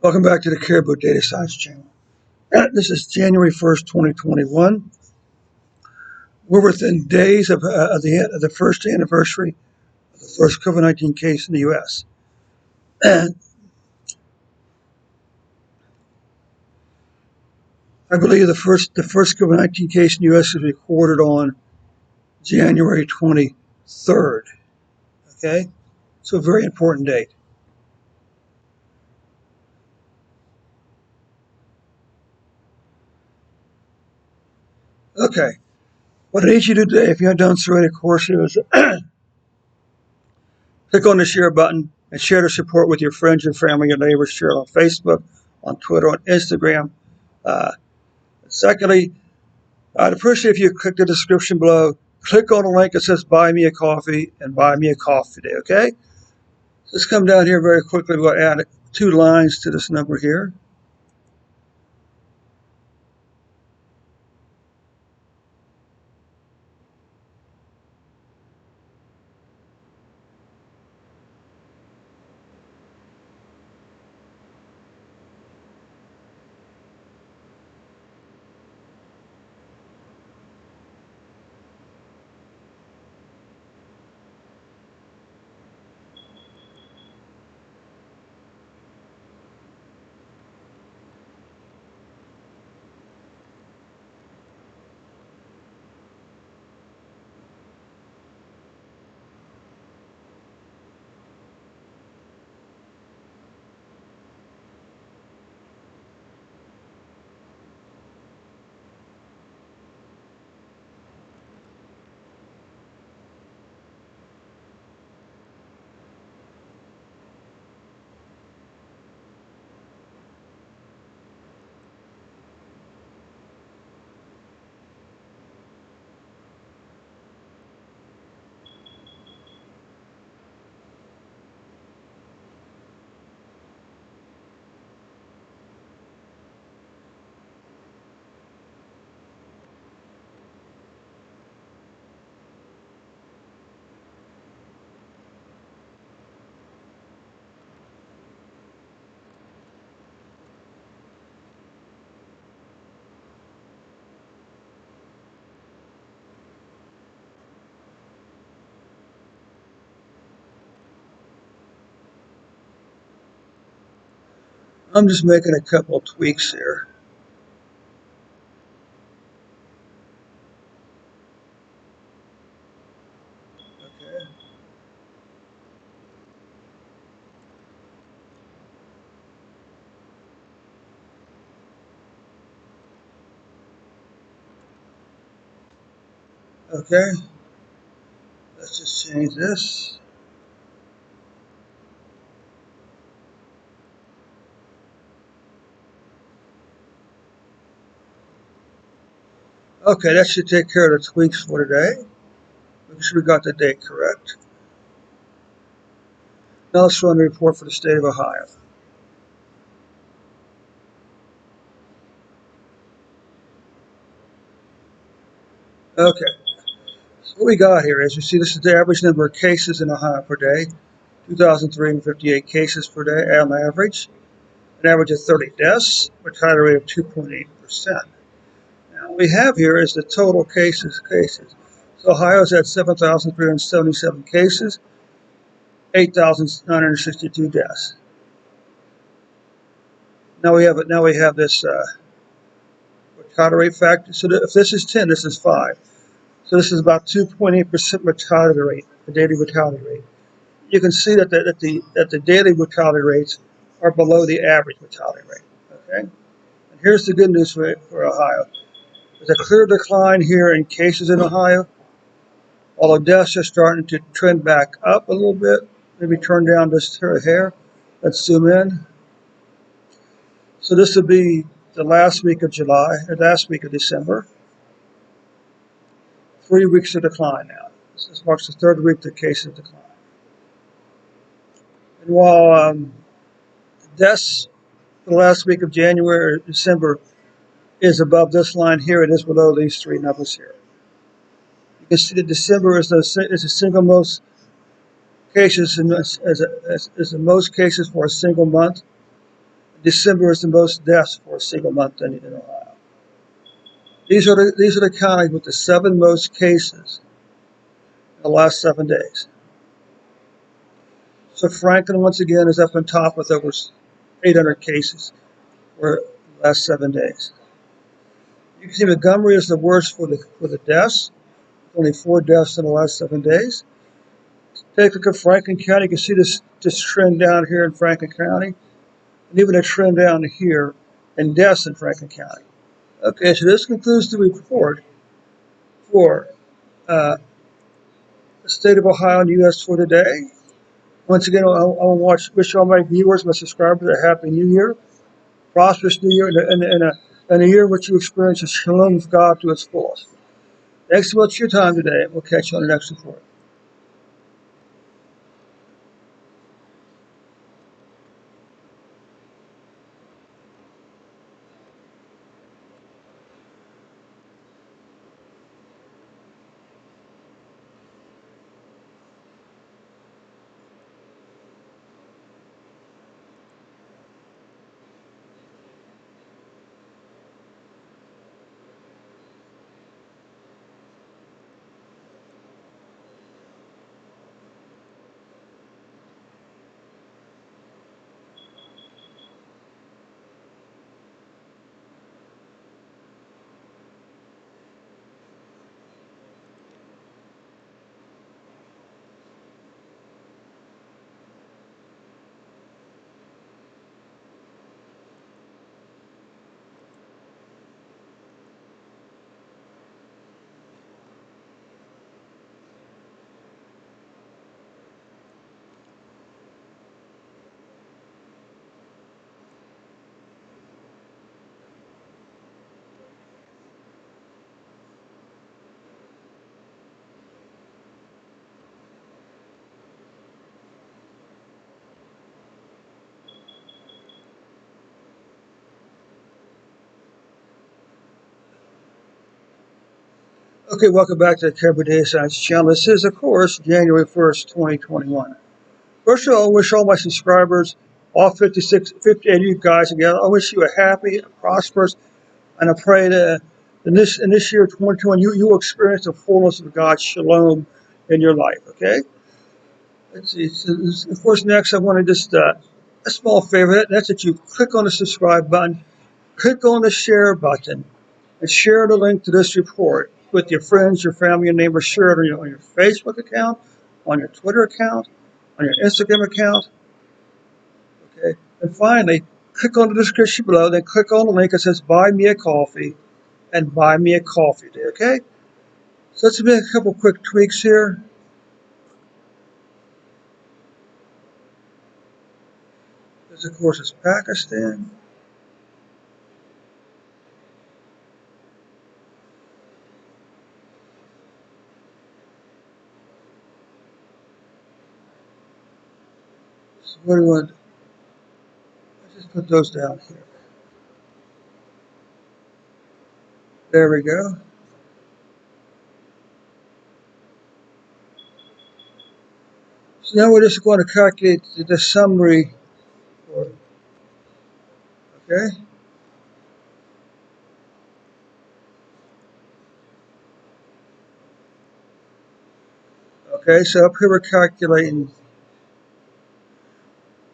Welcome back to the Caribou Data Science channel. This is January 1st, 2021. We're within days of the first anniversary of the first COVID-19 case in the U.S. And I believe the first COVID-19 case in the U.S. was recorded on January 23rd. Okay, so a very important date. Okay, what I need you to do today, if you haven't done so already, of course, is click on the share button and share the support with your friends, your family, your neighbors. Share it on Facebook, on Twitter, on Instagram. Uh, Secondly, I'd appreciate if you click the description below, click on the link that says buy me a coffee and buy me a coffee today, okay? Let's come down here very quickly. We'll add 2 lines to this number here. I'm just making a couple of tweaks here. Okay. Okay. Let's just change this. Okay, that should take care of the tweaks for today. Make sure we got the date correct. Now let's run the report for the state of Ohio. Okay, so what we got here is you see this is the average number of cases in Ohio per day, 2,358 cases per day on average, an average of 30 deaths, mortality rate of 2.8%. Now, what we have here is the total cases. So Ohio's at 7,377 cases, 8,962 deaths. Now we have this mortality rate factor. So if this is 10, this is 5. So this is about 2.8% mortality rate, the daily mortality rate. You can see that the daily mortality rates are below the average mortality rate. Okay, and here's the good news for Ohio. There's a clear decline here in cases in Ohio, although deaths are starting to trend back up a little bit. Maybe turn down just a hair. Let's zoom in. So this would be the last week of July, or last week of December. 3 weeks of decline now. This marks the third week the cases decline. And while deaths for the last week of January or December is above this line here, it is below these three numbers here. You can see that December is the single most cases, is the most cases for a single month. December is the most deaths for a single month in Ohio. These are the counties with the 7 most cases in the last 7 days. So Franklin once again is up on top with over 800 cases for the last 7 days. You can see Montgomery is the worst for the deaths. Only 4 deaths in the last 7 days. Take a look at Franklin County. You can see this trend down here in Franklin County, and even a trend down here in deaths in Franklin County. Okay, so this concludes the report for the state of Ohio and U.S. for today. Once again, I wish all my viewers, my subscribers, a happy New Year, prosperous New Year, and a year in which you experience the shalom of God to its fullest. Thanks so much for your time today. We'll catch you on the next report. Okay, welcome back to the Caribou Data Science channel. This is, of course, January 1st, 2021. First of all, I wish all my subscribers, all 58 of you guys together, I wish you a happy, prosperous, and I pray that in this year, 2021, you will experience the fullness of God's shalom in your life, okay? Let's see. So, of course, next I want to just, a small favor, that's that you click on the subscribe button, click on the share button, and share the link to this report with your friends, your family, your neighbors. Share it on your Facebook account, on your Twitter account, on your Instagram account. Okay. And finally, click on the description below, then click on the link that says Buy Me a Coffee and Buy Me a Coffee Day. Okay? So let's make a couple quick tweaks here. This, of course, is Pakistan. So what do we want? Let's just put those down here. There we go. So now we're just going to calculate the summary. Okay? Okay, so up here we're calculating.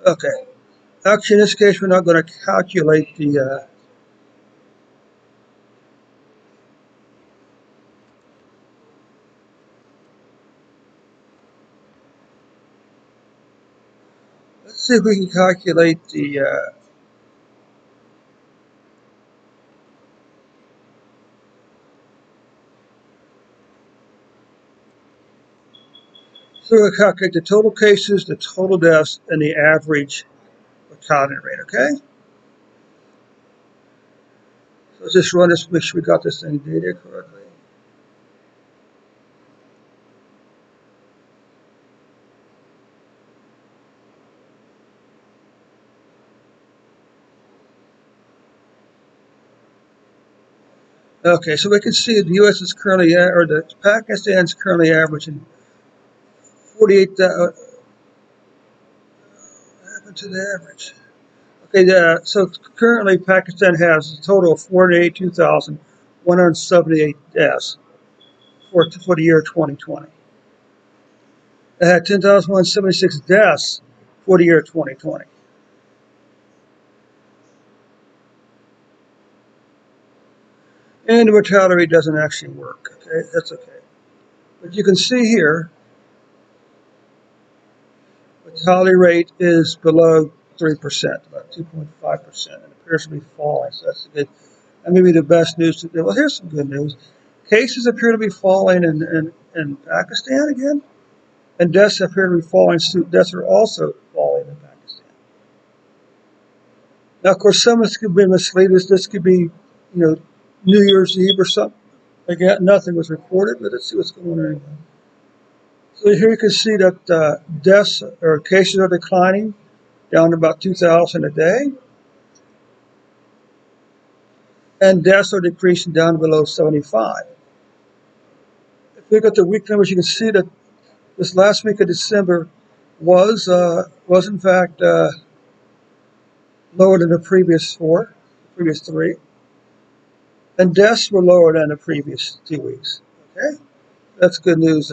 Okay. Actually, in this case, we're not going to calculate the. Let's see if we can calculate the. So we'll calculate the total cases, the total deaths, and the average mortality rate. Okay. So let's just run this. Make sure we got this thing data correctly. Okay, so we can see the U.S. is currently, or the Pakistan is currently averaging 48. What happened to the average? So currently Pakistan has a total of 482,178 deaths for the year 2020. It had 10,176 deaths for the year 2020. And the mortality rate doesn't actually work. Okay, that's okay. But you can see here, mortality rate is below 3%, about 2.5%, and appears to be falling. So that's good. That may be the best news today. Well, here's some good news. Cases appear to be falling in Pakistan again, and deaths appear to be falling. Deaths are also falling in Pakistan. Now, of course, some of this could be misleading. This could be, New Year's Eve or something. Again, nothing was reported, but let's see what's going on anyway. So here you can see that deaths or cases are declining, down to about 2,000 a day, and deaths are decreasing down to below 75. If you look at the week numbers, you can see that this last week of December was in fact lower than the previous three, and deaths were lower than the previous 2 weeks. Okay, that's good news.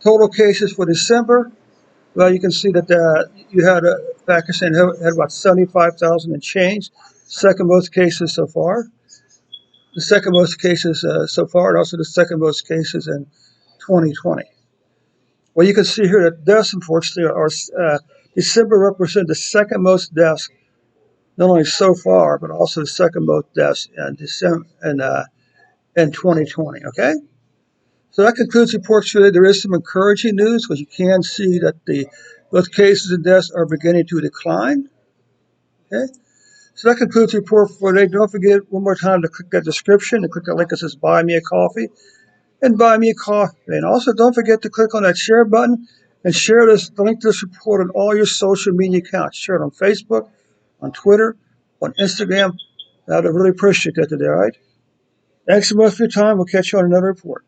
Total cases for December. Well, you can see that you had Pakistan had about 75,000 and change, second most cases so far. The second most cases so far, and also the second most cases in 2020. Well, you can see here that deaths, unfortunately, are December represent the second most deaths, not only so far, but also the second most deaths in December in 2020. Okay, so that concludes the report today. There is some encouraging news because you can see that both cases and deaths are beginning to decline. Okay, so that concludes the report for today. Don't forget one more time to click that description and click that link that says "Buy Me a Coffee" and buy me a coffee. And also, don't forget to click on that share button and share the link to this report on all your social media accounts. Share it on Facebook, on Twitter, on Instagram. I'd really appreciate that today. All right. Thanks so much for your time. We'll catch you on another report.